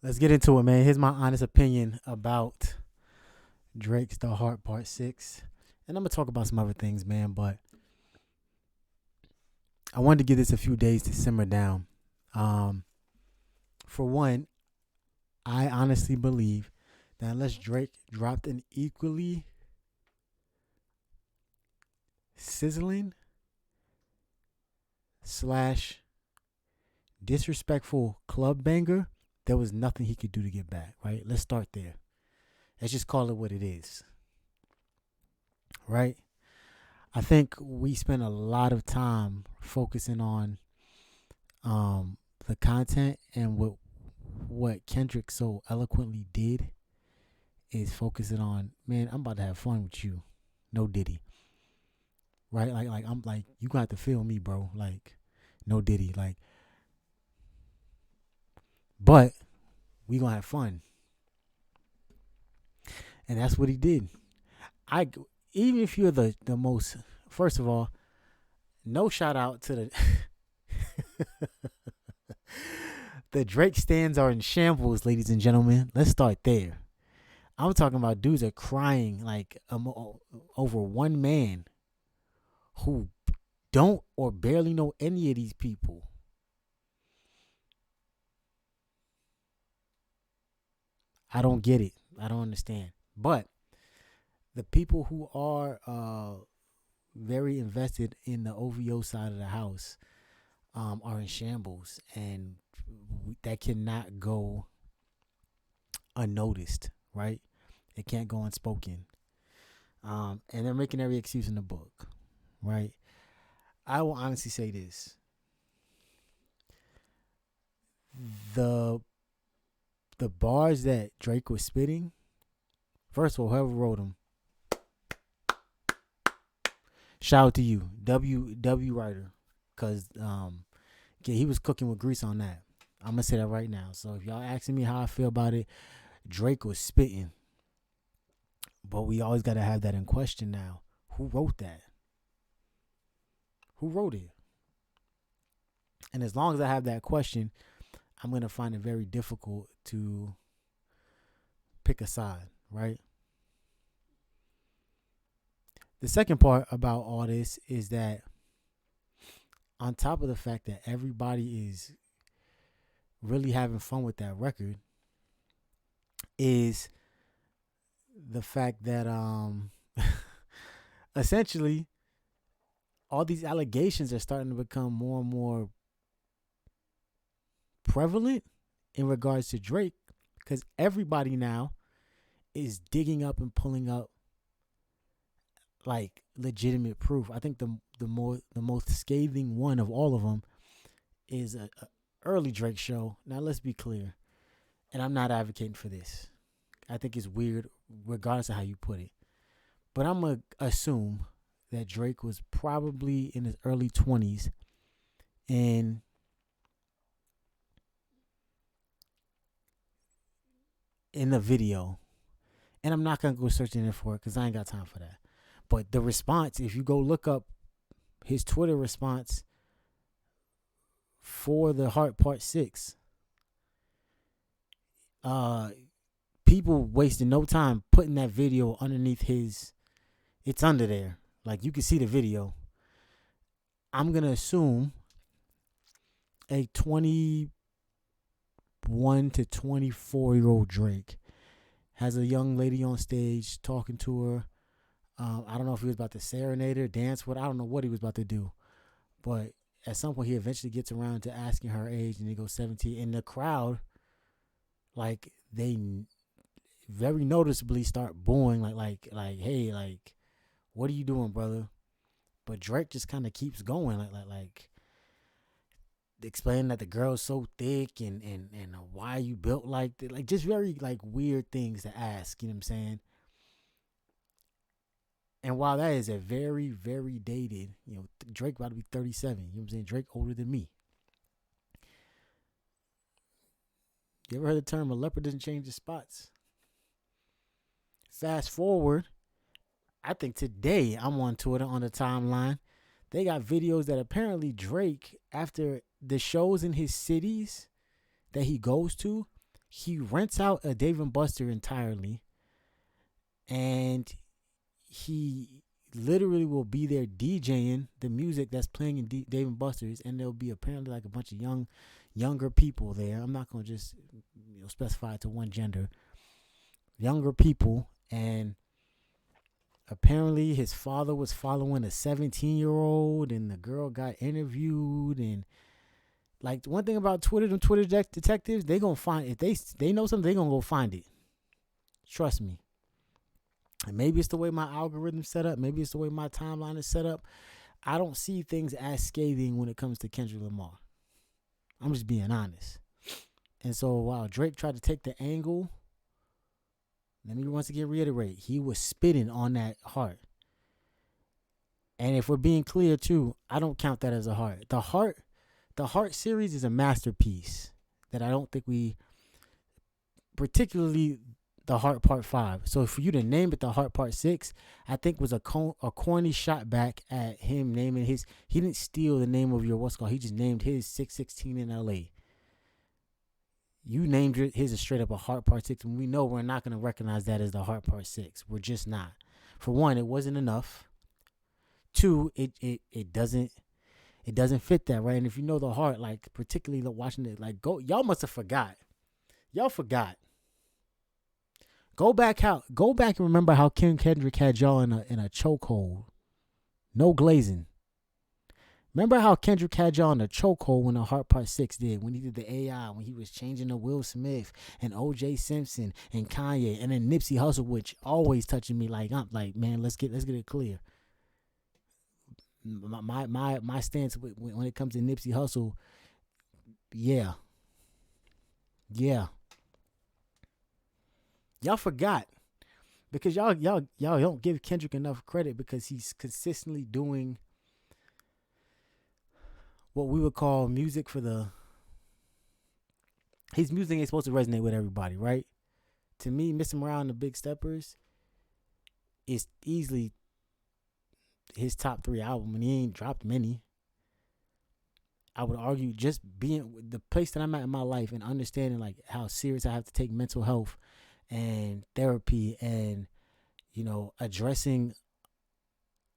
Let's get into it, man. Here's my honest opinion about Drake's The Heart Part 6. And I'm going to talk about some other things, man, but I wanted to give this a few days to simmer down. Um, for one, I honestly believe that unless Drake dropped an equally sizzling slash disrespectful club banger, there was nothing he could do to get back, right? Let's start there. Let's just call it what it is, right? I think we spend a lot of time focusing on the content, and what Kendrick so eloquently did is focusing on, man, I'm about to have fun with you. No Diddy. Right? Like I'm like, you gonna have to feel me, bro. Like, no Diddy. Like, but we gonna have fun. And that's what he did. I Even if you're the most, first of all, no shout out to the Drake stands are in shambles, ladies and gentlemen. Let's start there. I'm talking about dudes are crying like over one man who don't or barely know any of these people. I don't get it. I don't understand. But the people who are very invested in the OVO side of the house are in shambles, and that cannot go unnoticed, right? It can't go unspoken. And they're making every excuse in the book, right? I will honestly say this: the the bars that Drake was spitting. First of all, whoever wrote them, shout out to you, W writer, because yeah, he was cooking with grease on that. I'm gonna say that right now. So if y'all asking me how I feel about it, Drake was spitting, but we always gotta have that in question now. Who wrote that? Who wrote it? And as long as I have that question, I'm gonna find it very difficult to pick a side, right? The second part about all this is that on top of the fact that everybody is really having fun with that record, is the fact that essentially all these allegations are starting to become more and more prevalent in regards to Drake, because everybody now is digging up and pulling up like legitimate proof. I think the most scathing one of all of them is a early Drake show. Now let's be clear, and I'm not advocating for this. I think it's weird, regardless of how you put it. But I'm gonna assume that Drake was probably in his early 20s, and in the video, and I'm not gonna go searching it for it because I ain't got time for that. But the response, if you go look up his Twitter response for the Heart Part 6, people wasted no time putting that video underneath his, it's under there. Like, you can see the video. I'm going to assume a 21 to 24-year-old Drake has a young lady on stage talking to her. I don't know if he was about to serenade her, dance with her. I don't know what he was about to do. But at some point, he eventually gets around to asking her age, and he goes 17. And the crowd, like, they very noticeably start booing, like, hey, like, what are you doing, brother? But Drake just kind of keeps going, like explaining that the girl's so thick, and why you built like that, like just very like weird things to ask. You know what I'm saying? And while that is a very, very dated, Drake about to be 37. You know what I'm saying? Drake older than me. You ever heard the term "a leopard doesn't change its spots"? Fast forward, I think today I'm on Twitter on the timeline. They got videos that apparently Drake, after the shows in his cities that he goes to, He rents out a Dave and Buster entirely, and he literally will be there DJing the music that's playing in Dave and Buster's, and there'll be apparently like a bunch of younger people there. I'm not gonna just specify it to one gender. Younger people, and apparently his father was following a 17-year-old, and the girl got interviewed. And like, one thing about Twitter, them Twitter detectives, they gonna find, if they know something, they gonna go find it. Trust me. And maybe it's the way my algorithm's set up. Maybe it's the way my timeline is set up. I don't see things as scathing when it comes to Kendrick Lamar. I'm just being honest. And so while Drake tried to take the angle, let me once again reiterate, he was spitting on that heart. And if we're being clear too, I don't count that as a heart. The Heart series is a masterpiece that I don't think we, particularly the Heart Part 5. So for you to name it the Heart Part 6, I think was a corny shot back at him naming his. He didn't steal the name of your what's called. He just named his 616 in LA. You named his straight up a Heart Part 6, and we know we're not going to recognize that as the Heart Part 6. We're just not. For one, it wasn't enough. Two, it doesn't fit that, right? And if you know the Heart, like particularly watching it, like y'all must have forgot. Y'all forgot. Go back and remember how King Kendrick had y'all in a chokehold. No glazing. Remember how Kendrick had y'all in a chokehold when the Heart Part 6 did, when he did the AI, when he was changing to Will Smith and O.J. Simpson and Kanye, and then Nipsey Hussle, which always touching me like, I'm like, man, let's get it clear. My stance when it comes to Nipsey Hussle, yeah. Y'all forgot, because y'all don't give Kendrick enough credit, because he's consistently doing what we would call music for the. His music ain't supposed to resonate with everybody, right? To me, Mr. Morale and the Big Steppers is easily his top 3 album, and he ain't dropped many. I would argue just being the place that I'm at in my life and understanding like how serious I have to take mental health and therapy, and addressing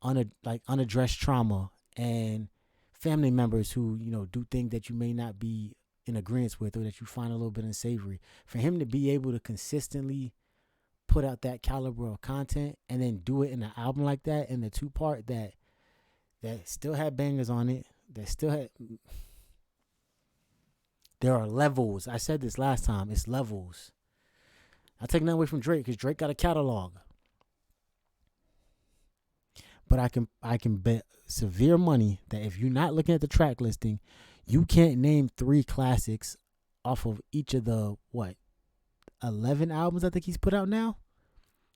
unaddressed trauma, and family members who do things that you may not be in agreement with, or that you find a little bit unsavory. For him to be able to consistently put out that caliber of content and then do it in an album like that, in the 2-part that still had bangers on it, that still had. There are levels. I said this last time. It's levels. I take nothing away from Drake, because Drake got a catalog. But I can bet severe money that if you're not looking at the track listing, you can't name 3 classics off of each of the 11 albums I think he's put out now.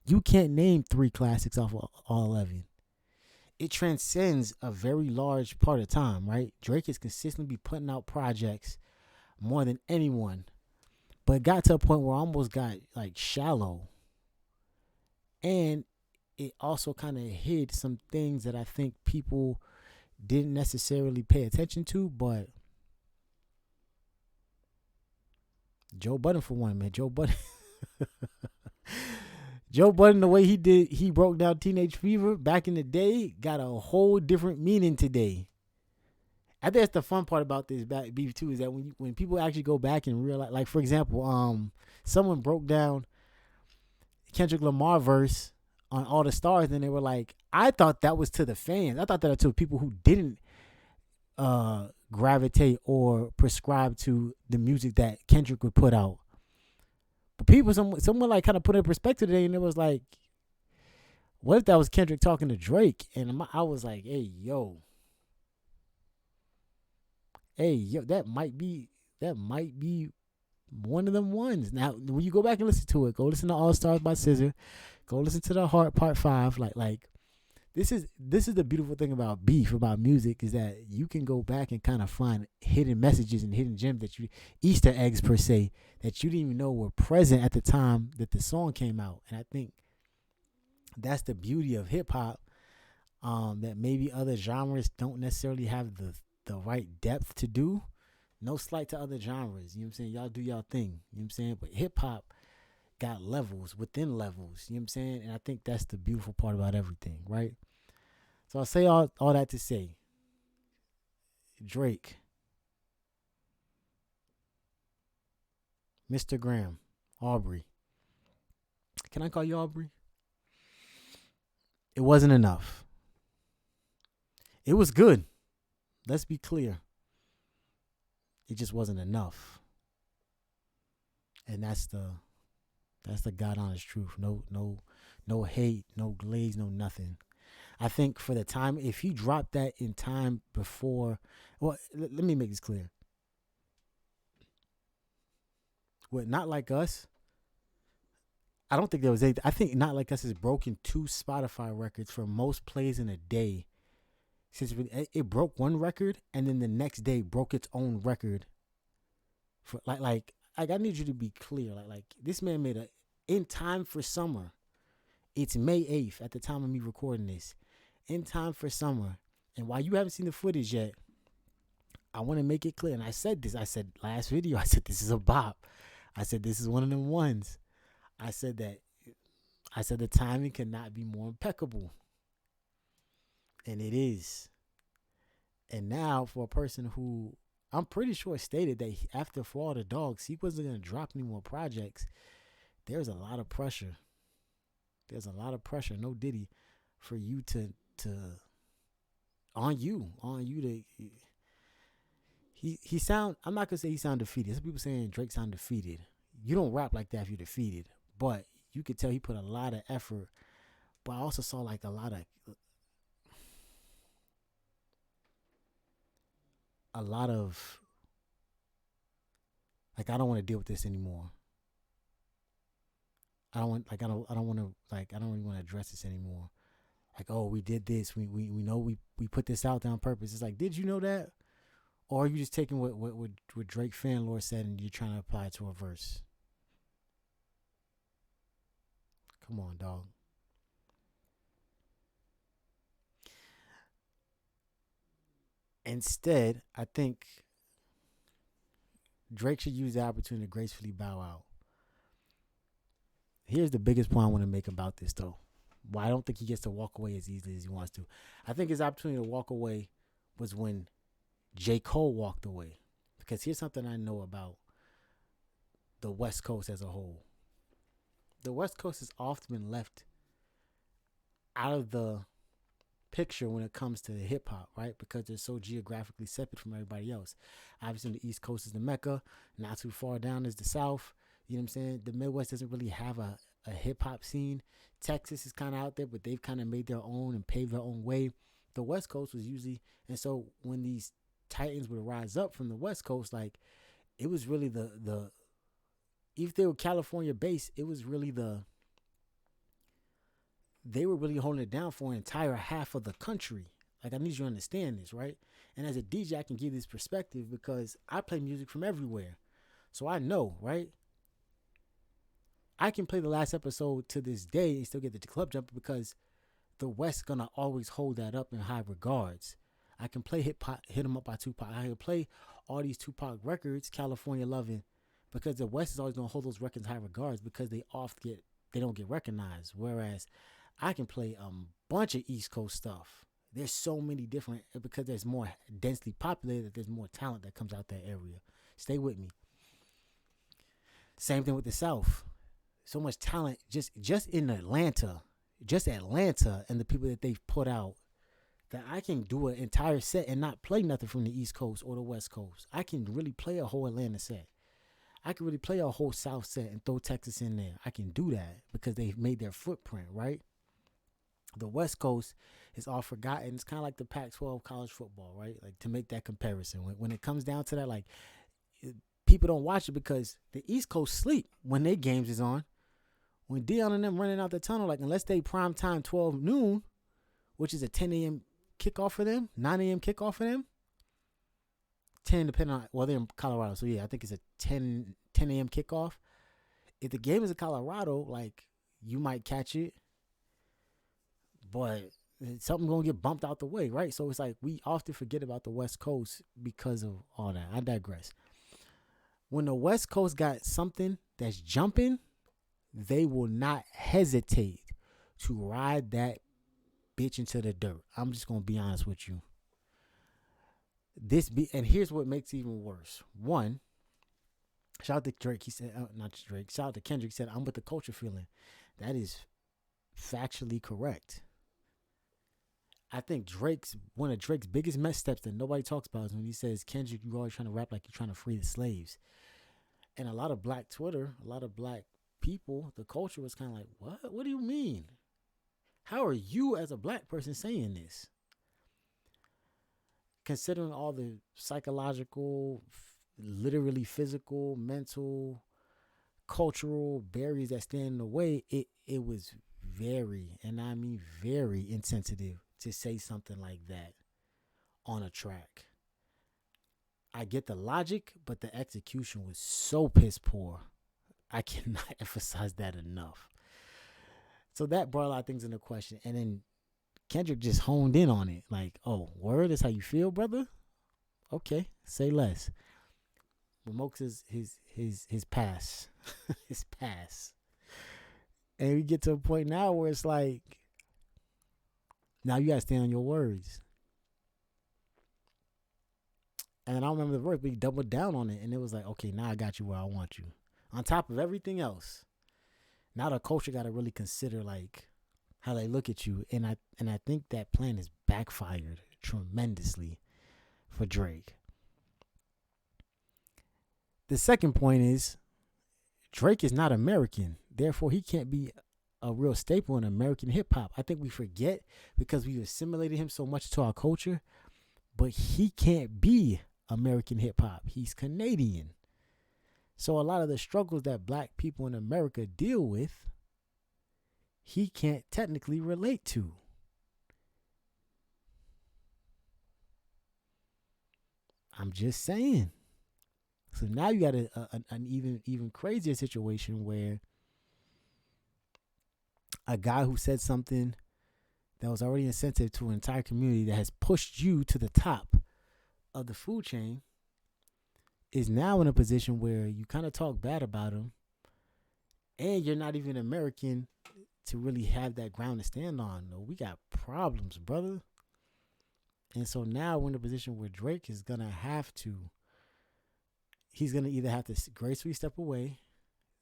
You can't name 3 classics off of all 11. It transcends a very large part of time, right? Drake is consistently putting out projects more than anyone, but it got to a point where I almost got like shallow. And it also kind of hid some things that I think people didn't necessarily pay attention to, but Joe Budden, for one, man. Joe Budden, the way he broke down Teenage Fever back in the day got a whole different meaning today. I think that's the fun part about this beef too, is that when people actually go back and realize, like for example, someone broke down Kendrick Lamar verse on All the Stars, and they were like, I thought that was to the fans. I thought that was to people who didn't gravitate or prescribe to the music that Kendrick would put out. But people, someone like kind of put it in perspective today, and it was like, what if that was Kendrick talking to Drake? And I was like, hey yo, that might be one of them ones. Now, when you go back and listen to it, go listen to All Stars by SZA, go listen to the Heart Part 5. Like this is the beautiful thing about beef, about music, is that you can go back and kind of find hidden messages and hidden gems Easter eggs per se, that you didn't even know were present at the time that the song came out. And I think that's the beauty of hip hop, that maybe other genres don't necessarily have the right depth to do. No slight to other genres. You know what I'm saying? Y'all do y'all thing. You know what I'm saying? But hip hop got levels within levels. You know what I'm saying? And I think that's the beautiful part about everything, right? So I say all that to say, Drake, Mr. Graham, Aubrey. Can I call you Aubrey? It wasn't enough. It was good. Let's be clear. It just wasn't enough. And that's the God honest truth. No hate, no glaze, no nothing. I think for the time, if he dropped that in time before, well, let me make this clear. What Not Like Us, I don't think there was anything. I think Not Like Us has broken 2 Spotify records for most plays in a day. Since it broke one record and then the next day broke its own record. For like I need you to be clear. Like this man made a In Time for Summer. It's May 8th at the time of me recording this. In Time for Summer. And while you haven't seen the footage yet, I want to make it clear. And I said this. I said last video, I said this is a bop. I said this is one of them ones. I said the timing cannot be more impeccable. And it is. And now for a person who I'm pretty sure stated that after For All the Dogs, he wasn't going to drop any more projects. There's a lot of pressure. No Diddy, for you to on you to. He sound. I'm not gonna say he sound defeated. Some people saying Drake sound defeated. You don't rap like that if you're defeated. But you could tell he put a lot of effort. But I also saw like a lot of like I don't want to deal with this anymore. I don't really want to address this anymore. Like, oh, we did this. We know we put this out there on purpose. It's like, did you know that? Or are you just taking what Drake fan lore said and you're trying to apply it to a verse? Come on, dog. Instead, I think Drake should use the opportunity to gracefully bow out. Here's the biggest point I want to make about this, though. Why I don't think he gets to walk away as easily as he wants to. I think his opportunity to walk away was when J. Cole walked away. Because here's something I know about the West Coast as a whole. The West Coast has often been left out of the picture when it comes to hip hop, right? Because they're so geographically separate from everybody else. Obviously, the East Coast is the Mecca. Not too far down is the South. You know what I'm saying? The Midwest doesn't really have a hip hop scene. Texas is kind of out there, but they've kind of made their own and paved their own way. The West Coast was usually, and so when these Titans would rise up from the West Coast, like it was really the if they were California based, it was really they were really holding it down for an entire half of the country. Like, I need you to understand this, right? And as a DJ, I can give this perspective because I play music from everywhere. So I know, right? I can play the last episode to this day and still get the club jumper because the West gonna always hold that up in high regards. I can play Hit 'Em Up by Tupac. I can play all these Tupac records, California Lovin', because the West is always gonna hold those records in high regards because they don't get recognized. Whereas I can play a bunch of East Coast stuff. There's so many different, because there's more densely populated, there's more talent that comes out that area. Stay with me. Same thing with the South. So much talent just in Atlanta, and the people that they've put out, that I can do an entire set and not play nothing from the East Coast or the West Coast. I can really play a whole Atlanta set. I can really play a whole South set and throw Texas in there. I can do that because they've made their footprint, right? The West Coast is all forgotten. It's kind of like the Pac-12 college football, right? Like, to make that comparison. When it comes down to that, like, people don't watch it because the East Coast sleep when their games is on. When Dion and them running out the tunnel, like, unless they prime time 12 noon, which is a 10 a.m. kickoff for them, 9 a.m. kickoff for them, 10 depending on, well, they're in Colorado, so yeah, I think it's a 10 a.m. kickoff. If the game is in Colorado, like, you might catch it, but something gonna get bumped out the way, right? So it's like we often forget about the West Coast because of all that. I digress. When the West Coast got something that's jumping, they will not hesitate to ride that bitch into the dirt. I'm just gonna be honest with you. And here's what makes it even worse. One, shout out to Drake. He said, not Drake. Shout out to Kendrick. He said, "I'm with the culture feeling." That is factually correct. I think one of Drake's biggest missteps that nobody talks about is when he says, "Kendrick, you always trying to rap like you're trying to free the slaves." And a lot of black Twitter, a lot of black people, the culture was kind of like, "What? What do you mean? How are you as a black person saying this?" Considering all the psychological, literally physical, mental, cultural barriers that stand in the way, it was very, and I mean very insensitive to say something like that on a track. I get the logic, but the execution was so piss poor. I cannot emphasize that enough. So that brought a lot of things into question. And then Kendrick just honed in on it. Like, oh, word, is how you feel, brother? Okay, say less. Remotes his pass. his pass. And we get to a point now where it's like, now you gotta stand on your words. And I don't remember the verse, but he doubled down on it, and it was like, okay, now I got you where I want you. On top of everything else, now the culture got to really consider like how they look at you, and I think that plan is backfired tremendously for Drake. The second point is Drake is not American, therefore he can't be a real staple in American hip hop. I think we forget because we assimilated him so much to our culture, but he can't be American hip hop. He's Canadian. So a lot of the struggles that black people in America deal with, he can't technically relate to. I'm just saying. So now you got an even crazier situation where a guy who said something that was already insensitive to an entire community that has pushed you to the top of the food chain is now in a position where you kind of talk bad about him, and you're not even American to really have that ground to stand on. No, we got problems, brother. And so now we're in a position where Drake is going to have to, he's going to either have to gracefully step away,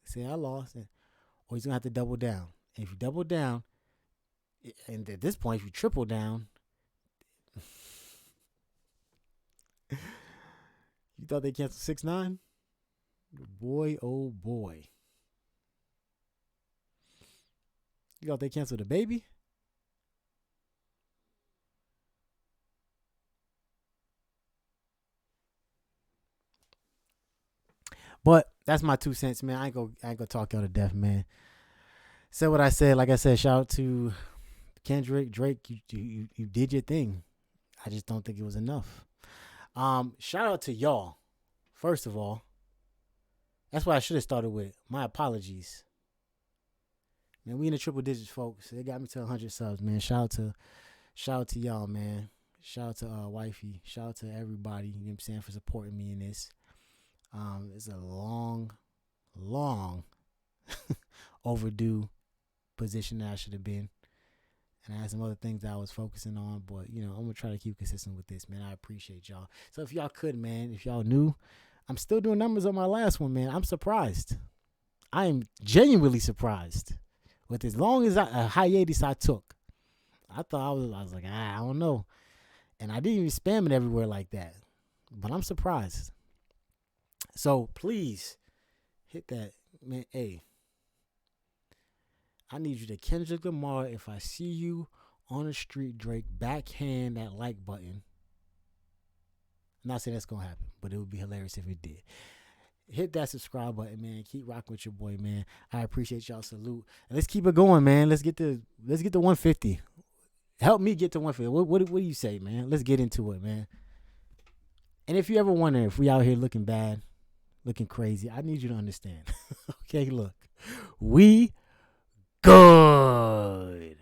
say I lost, or he's going to have to double down. And if you double down, and at this point, if you triple down, you thought they canceled 6ix9ine? Boy, oh boy. You thought they canceled the baby? But that's my 2 cents, man. I ain't gonna talk y'all to death, man. Said what I said. Like I said, shout out to Kendrick, Drake. You did your thing. I just don't think it was enough. Shout out to y'all. First of all, that's what I should have started with. My apologies. Man, we in the triple digits, folks. They got me to 100 subs, man. Shout out to y'all, man. Shout out to wifey. Shout out to everybody, you know what I'm saying, for supporting me in this. It's a long overdue position that I should have been. And I had some other things that I was focusing on, but, you know, I'm going to try to keep consistent with this, man. I appreciate y'all. So if y'all could, man, if y'all knew, I'm still doing numbers on my last one, man. I'm surprised. I am genuinely surprised with as long as a hiatus I took. I thought I was like, I don't know. And I didn't even spam it everywhere like that. But I'm surprised. So please hit that, man. Hey, I need you to Kendrick Lamar. If I see you on the street, Drake, backhand that like button. I'm not saying that's going to happen, but it would be hilarious if it did. Hit that subscribe button, man. Keep rocking with your boy, man. I appreciate y'all. Salute. And let's keep it going, man. Let's get to 150. Help me get to 150. What do you say, man? Let's get into it, man. And if you ever wonder if we out here looking bad, looking crazy, I need you to understand. Okay, look. We good.